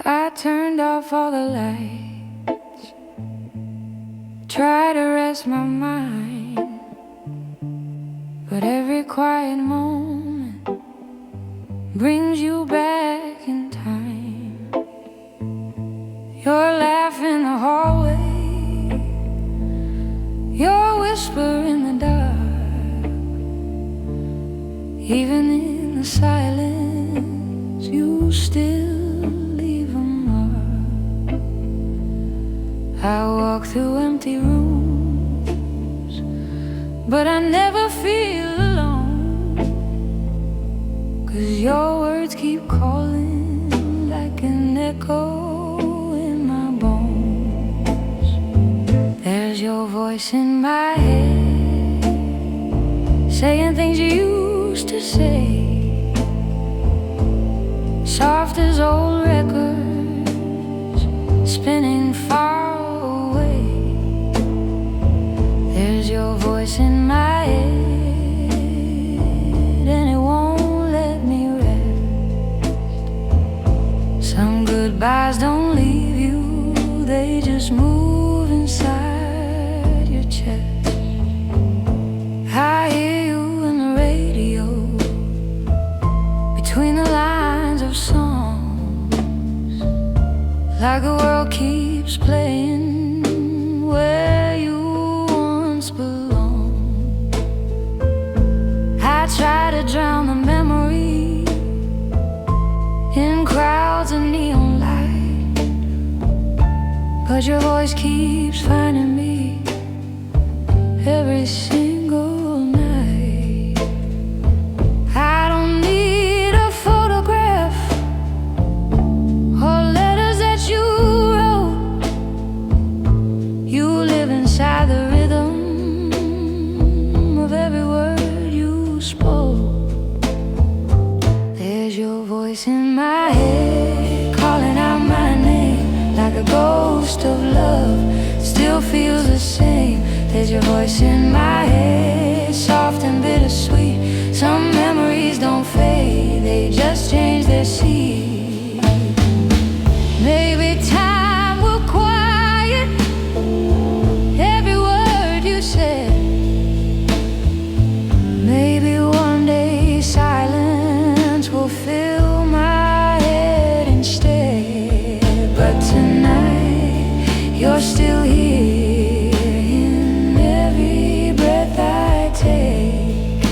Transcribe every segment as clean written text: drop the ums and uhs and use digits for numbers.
I turned off all the lights, try to rest my mind, but every quiet moment brings you back in time. Your laugh in the hallway, your whisper in the dark, even in the silence you still leave a mark. I walk through empty rooms, but I never feel alone, 'cause your words keep calling like an echo in my bones. There's your voice in my head, saying things you used to say, soft as old records spinning far away. There's your voice in my head, and it won't let me rest. Some goodbyes don't leave you, they just move inside your chest. I hear you in the radio, between the lines of songs, like the world keeps playing where you once belonged. I try to drown the memory in crowds of neon light, but your voice keeps finding me every single night. I don't need a photograph or letters that you wrote. You live inside the rhythm of every word you spoke. There's your voice in my head, calling out my name like a ghost of love, still feels the same. There's your voice in my head, soft and bittersweet. Some memories don't fade, they just change their seed. Maybe time will quiet every word you said. Maybe one day silence will fill my head instead. But tonight you're still here in every breath I take.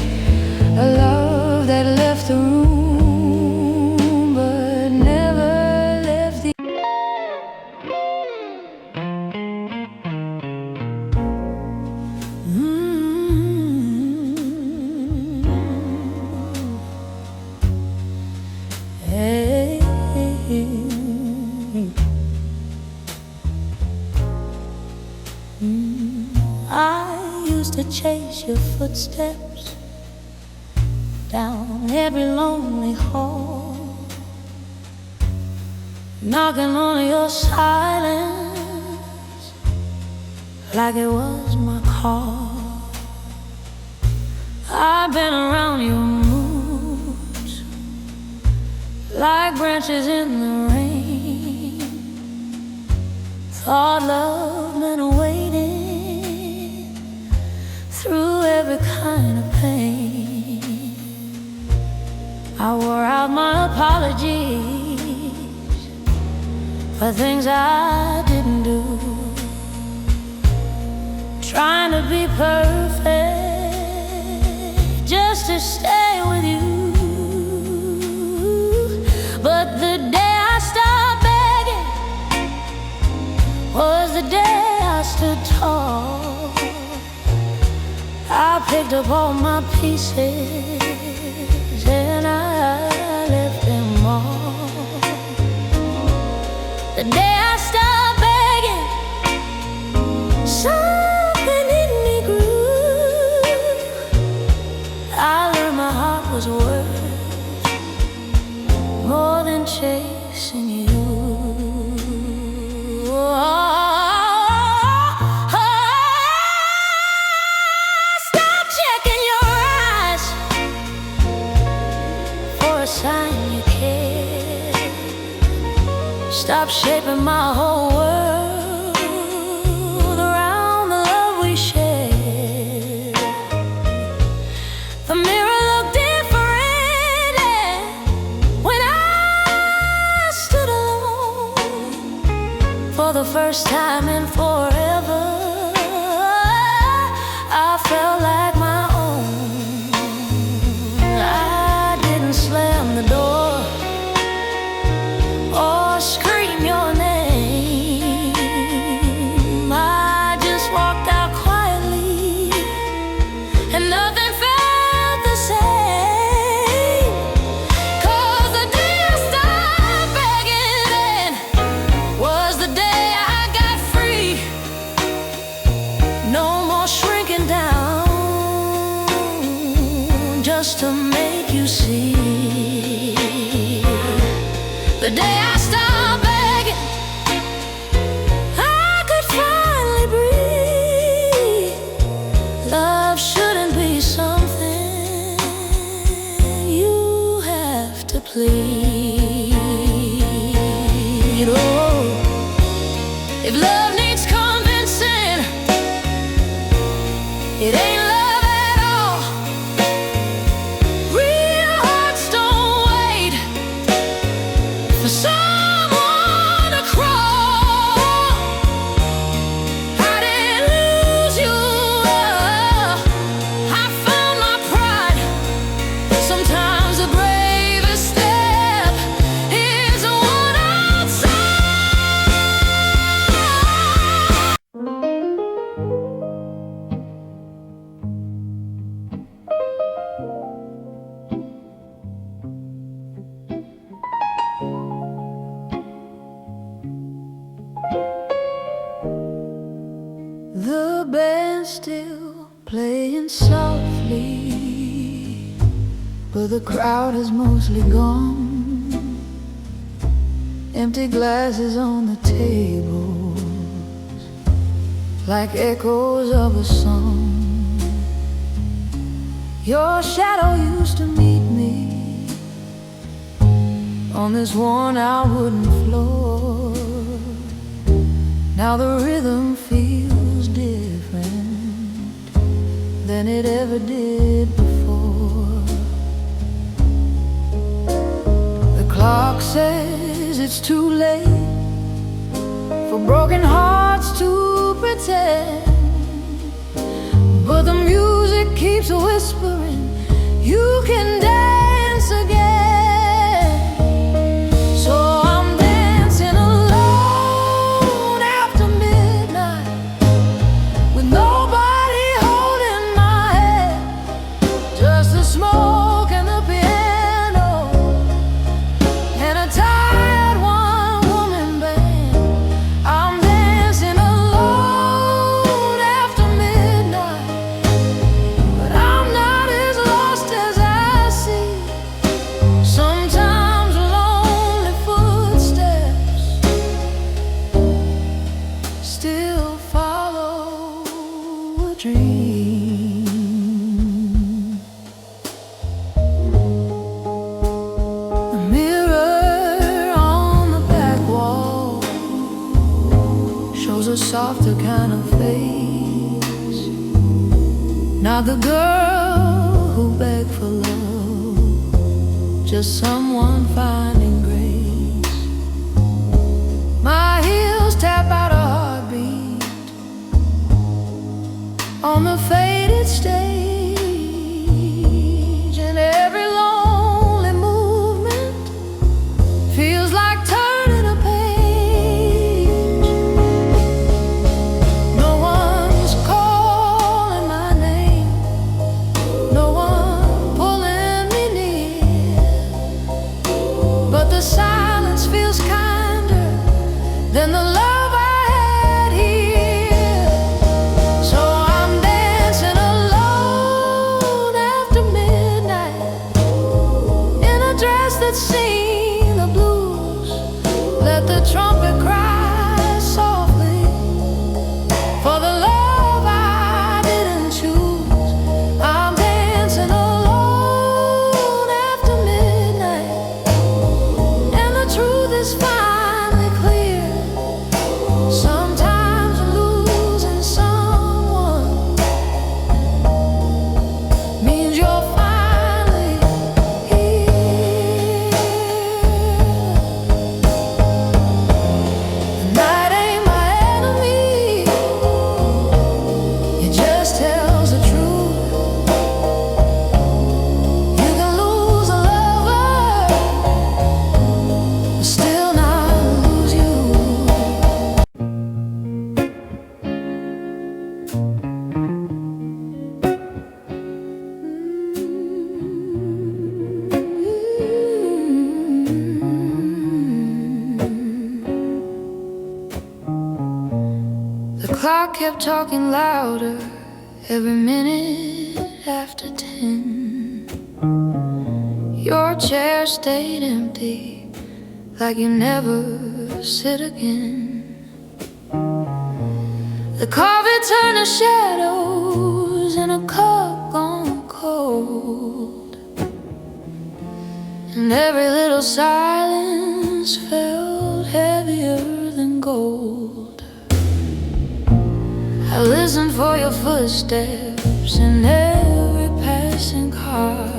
A love that left the room but never left the Hey. I used to chase your footsteps down every lonely hall, knocking on your silence like it was my call. I've been around your moods like branches in the rain. Thought love meant waiting through every kind of pain. I wore out my apologies for things I didn't do, trying to be perfect just to stay with you. But the day I stopped begging was the day I stood tall. I picked up all my pieces and I left them all. The day I stopped begging, something in me grew. I learned my heart was worth more than chasing you. Stop checking your eyes for a sign you care. Stop shaping my whole world around the love we shared. The mirror looked different when I stood alone for the first time in forever. I felt like my own. I didn't slam the door or scream your name. I just walked out quietly, and nothing felt the same. 'Cause the day I stopped begging was the day I got free. No more shrinking down just to make you see. The day I stopped begging, I could finally breathe. Love shouldn't be something you have to plead. Oh, if love needs convincing, it ain't love at all. Real hearts don't wait for someone to crawl. I didn't lose you, I found my pride. Sometimes the bravest step is the one outside. The band's still playing softly, but the crowd has mostly gone. Empty glasses on the tables, like echoes of a song. Your shadow used to meet me on this worn-out wooden floor. Now the rhythm feels different than it ever did before. The clock says it's too late for broken hearts to pretend, but the music keeps whispering, you can dance again. So I'm dancing alone after midnight, with nobody holding my hand, just the smoke and the piano and a tired one-woman band. I'm dancing alone after midnight, but I'm not as lost as I see. Sometimes lonely footsteps still follow a dream. The mirror on the back wall shows a softer kind of face, not the girl who begged for love, just someone finding grace. My heels tap out a heartbeat on the faded stage, and every lonely movement feels like turning a page. No one's calling my name, no one pulling me near, but the silence feels kinder than the love I had here. So I'm dancing alone after midnight, in a dress that's seen the blues. Let the trumpet cry softly for the love I didn't choose. I'm dancing alone after midnight, and the truth is finally clock kept talking louder every minute after 10. Your chair stayed empty, like you never sit again. The coffee turned to shadows in a cup gone cold, and every little silence felt heavier than gold. I listened for your footsteps in every passing car,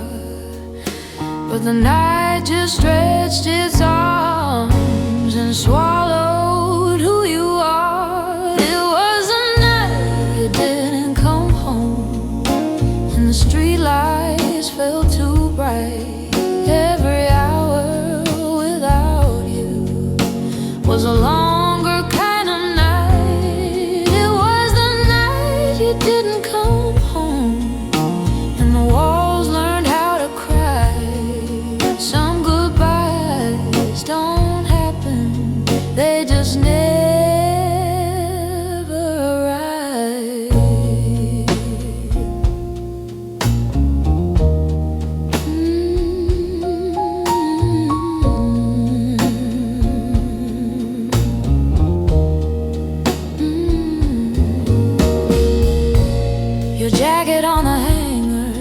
but the night just stretched its arms and swallowed who you are. It was a night you didn't come home, and the streetlights felt too bright. Every hour without you was a longer kind of night. It was the night you didn't come home, and the walls learned how to cry. Some goodbyes don't happen, they just never arrive. Your jacket on the hanger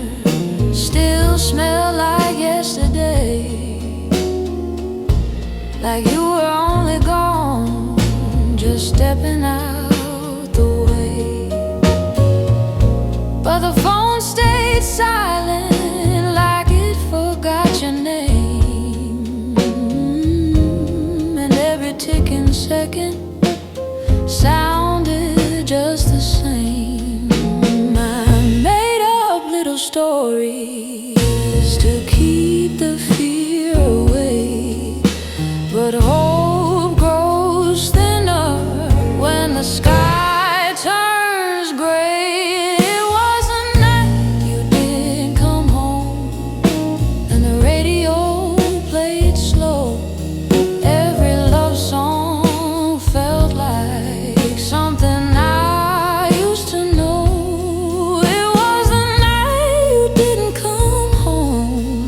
still smelled like yesterday, like you were only gone, just stepping out the way. But the phone stayed silent, like it forgot your name. And every ticking second sounded just the same. I made up little stories to keep the fear away, but hope grows thinner when the sky turns gray. It was a night you didn't come home, and the radio played slow. Every love song felt like something I used to know. It was the night you didn't come home,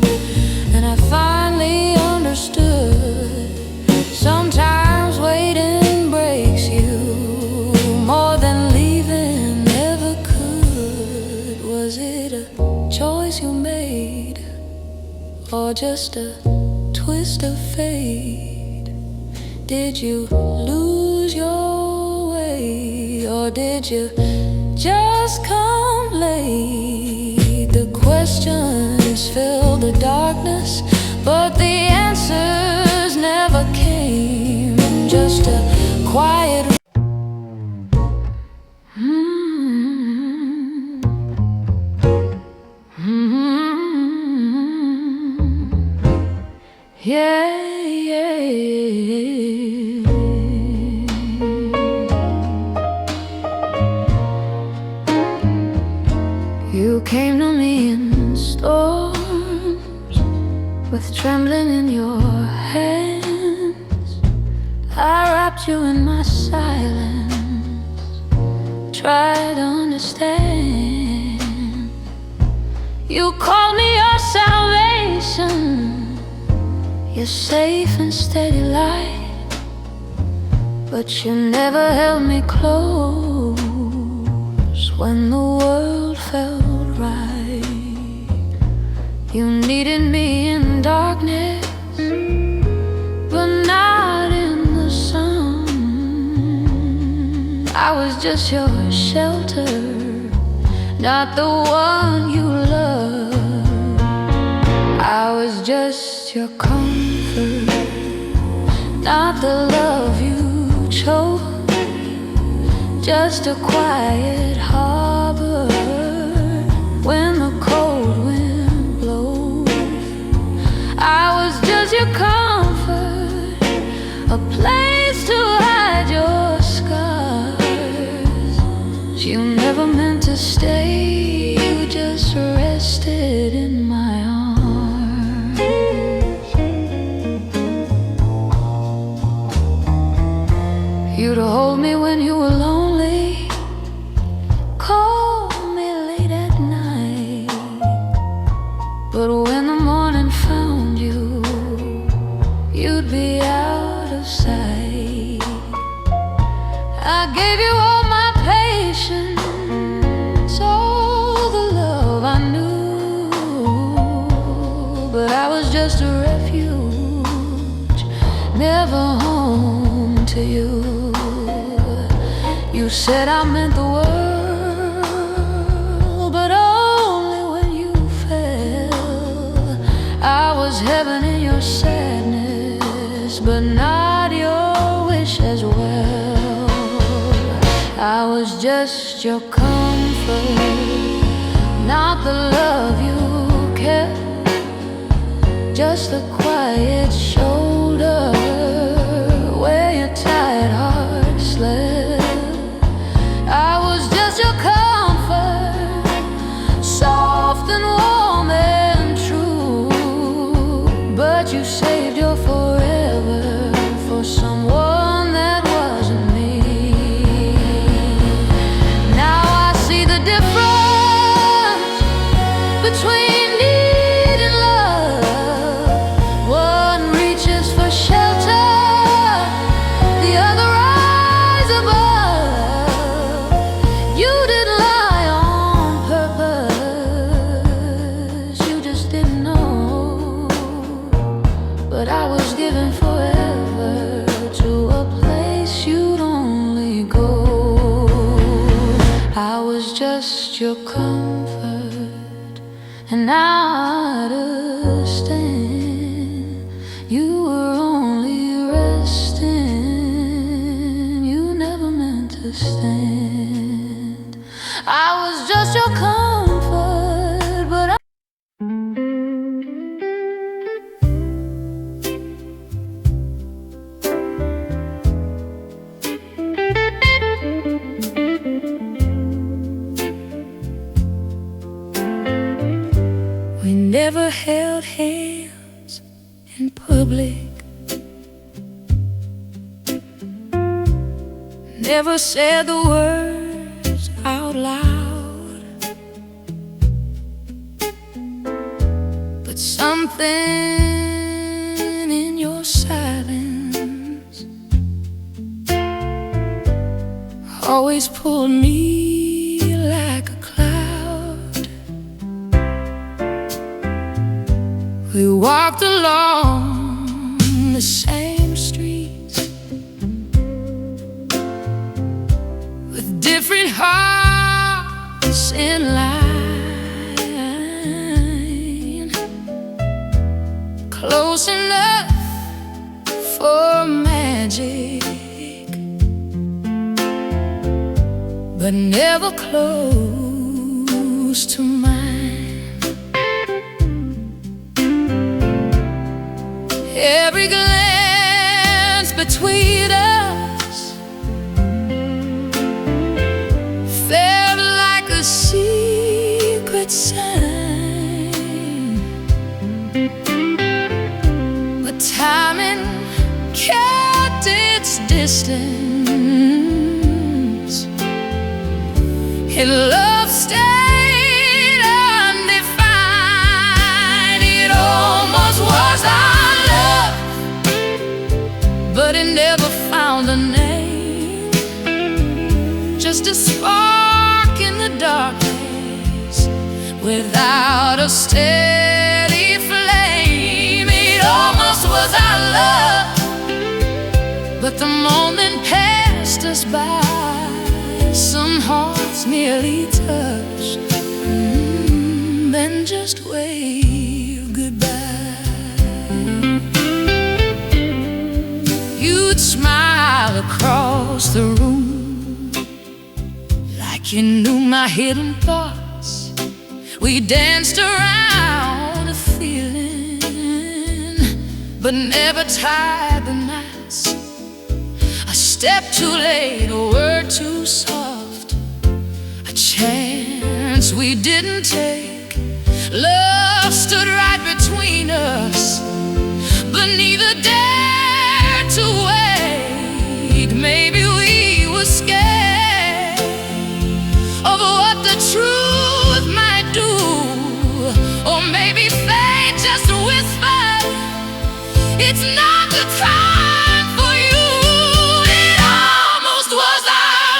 and I finally understood. Sometimes waiting breaks you more than leaving ever could. Was it a choice you made, or just a twist of fate? Did you lose your way, or did you just come late? The questions filled the darkness, but the answers never came. Just a quiet yeah, yeah, yeah. You came to me in storms, with trembling in your hands. I wrapped you in my silence, tried to understand. You called me your salvation, your safe and steady light, but you never held me close when the world felt right. You needed me in darkness, but not in the sun. I was just your shelter, not the one you loved. I was just your comfort, not the love you chose. Just a quiet harbor when the cold wind blows. I was just your comfort, a place to hide your scars. You never meant to stay, you just rested in my arms. You'd hold me when you were lonely, gave you all my patience, all the love I knew, but I was just a refuge, never home to you. You said I meant the world, but only when you fell. I was heaven in your sadness, but not your wish as well. I was just your comfort, not the love you kept, just the quiet shoulder where your tired heart slept. I was just your comfort, soft and warm and true, but you saved your forever for someone that wasn't me. Now I see the difference between need and love. One reaches for shelter, the other rise above. You didn't lie on purpose, you just didn't know. But I was given forever to a place you'd only go. I was just your comfort, and now I understand. You were only resting, you never meant to stand. I was just your comfort, but we never held hands in public, never said the words out loud, but something in your silence always pulled me like a cloud. We walked along the same streets with different hearts in line, close enough for magic, but never close to mine. Every glance between us felt like a secret sign, but timing kept its distance, and love stayed undefined. It almost was our love, but it never found a name, just a spark in the darkness without a steady flame. It almost was our love, but the moment passed us by. Some hearts merely touched, then just waved goodbye. You'd smile across the room like you knew my hidden thoughts. We danced around a feeling, but never tied the knots. A step too late, a word too soft, a chance we didn't take. Love stood right between us, but neither dared to wait. Maybe we were scared of what the truth might do, or maybe fate just whispered, it's not the time for you. It almost was our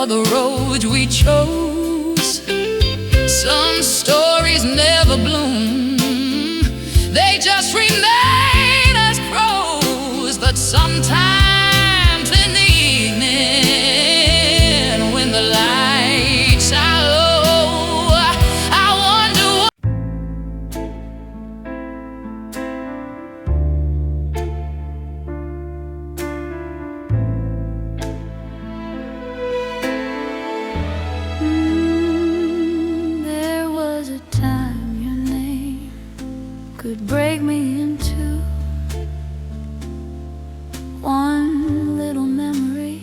for the road we chose. Some stories never bloom, they just remain as prose. But sometimes in the evening, when the lights are low, I wonder what there was a time your name could break me in two. One little memory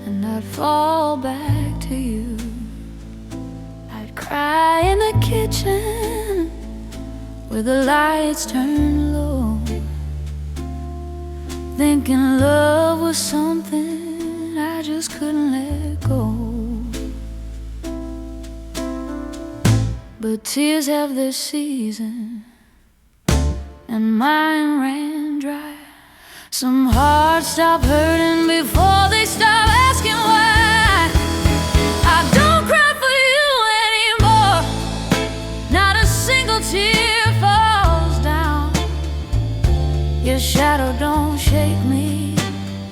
and I'd fall back to you. I'd cry in the kitchen with the lights turned low, thinking love was something I just couldn't let go. But tears have their season and mine ran dry. Some hearts stop hurting before they stop asking why. I don't cry for you anymore, not a single tear falls down. Your shadow don't shake me,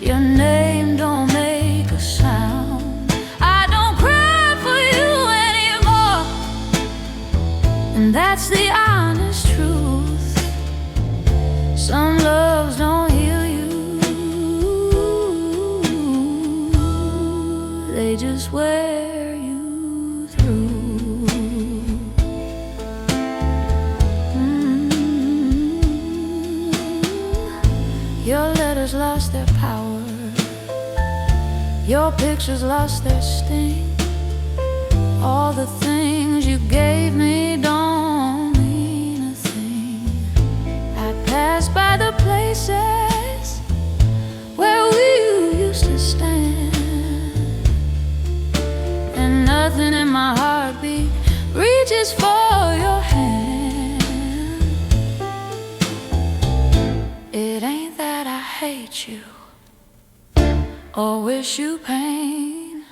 your name don't make a sound. I don't cry for you anymore, and that's the honest truth. Some loves don't heal you, they just wear you through. Your letters lost their power, your pictures lost their sting. All the things you gave me don't mean a thing. I pass by the places where we used to stand, and nothing in my heartbeat reaches for your hand. It ain't that I hate you or wish you pain,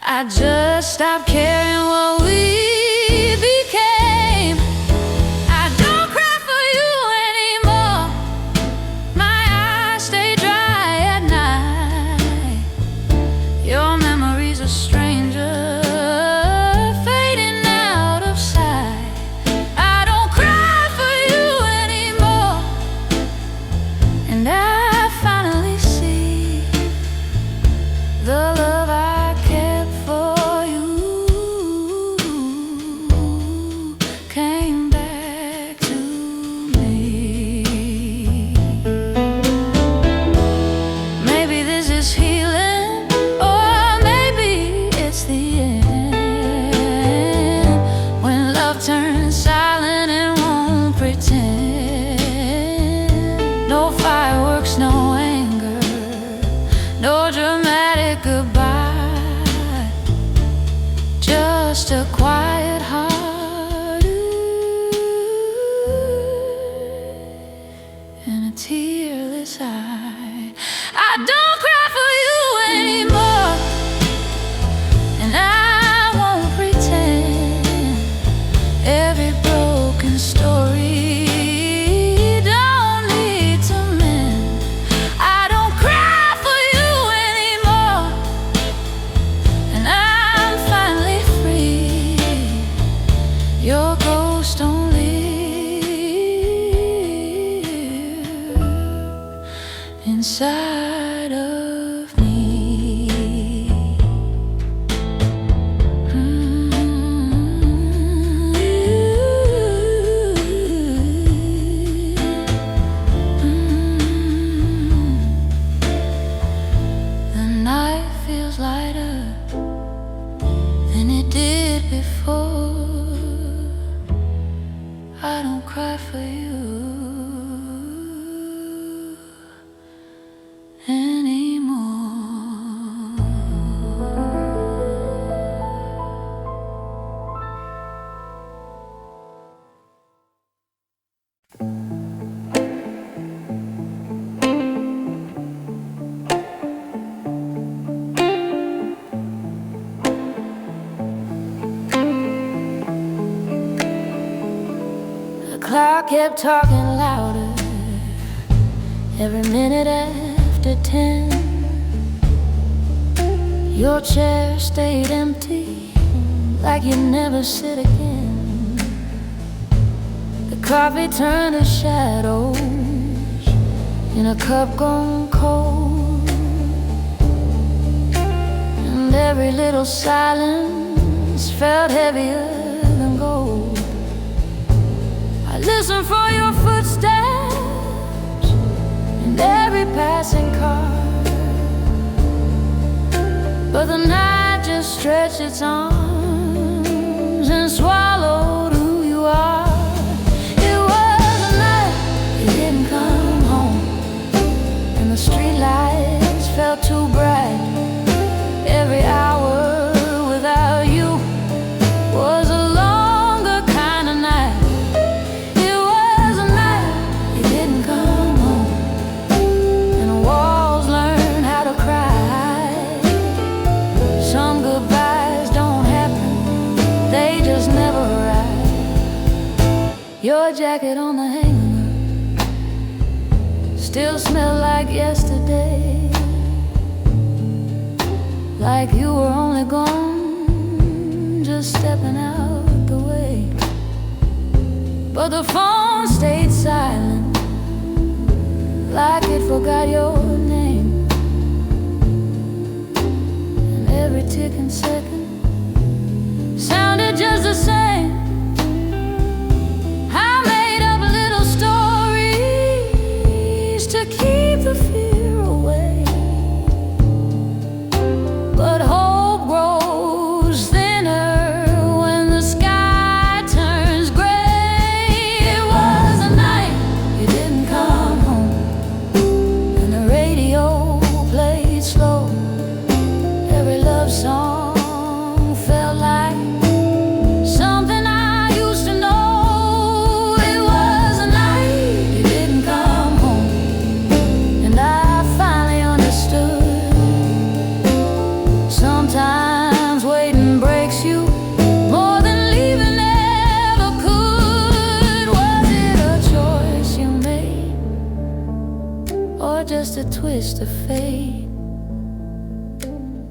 I just stopped caring what we became. I don't cry for you anymore, my eyes stay dry at night. Your memory's a stranger fading out of sight. I don't cry for you anymore, and I finally see the love I kept for you came back to me. Maybe this is healing, or maybe it's the end, when love turns silent and won't pretend. No fireworks, no anger, no dramatic goodbye, just a quiet heart, and a tearless eye. I don't cry for you anymore, and I won't pretend. Every broken story don't need to mend. I don't cry for you anymore, and I'm finally free. Your ghost don't live inside of me. The night feels lighter than it did before. I don't cry for you. kept talking louder every minute after 10. Your chair stayed empty, like you'd never sit again. The coffee turned to shadows in a cup gone cold, and every little silence felt heavier than gold. I listened for your footsteps in every passing car, but the night just stretched its arms and swallowed who you are. It was a night you didn't come home, and the streetlights felt too bright. Every hour without you was a longer kind of night. It was a night you didn't come home, and the walls learned how to cry. Some goodbyes don't happen, they just never arrive. Your jacket on the hanger still smelled like yesterday, like you were only gone, just stepping out the way. But the phone stayed silent, like it forgot your name. And every ticking second sounded just the same. I made up little stories to keep the fear away, but hope grows thinner when the sky turns gray. It was a night you didn't come home, and the radio played slow. Every love song felt like something I used to know. It was a night you didn't come home, and I finally understood. Sometimes waiting breaks you more than leaving ever could. Was it a choice you made, or just a twist of fate?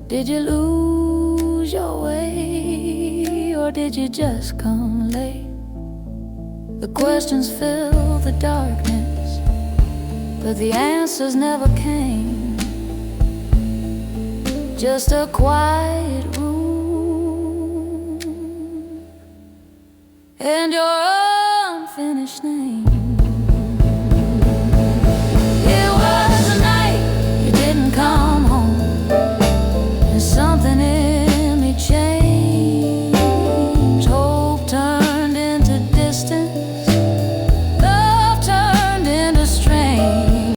Did you lose your way, or did you just come late? The questions filled the darkness, but the answers never came. Just a quiet room and your unfinished name.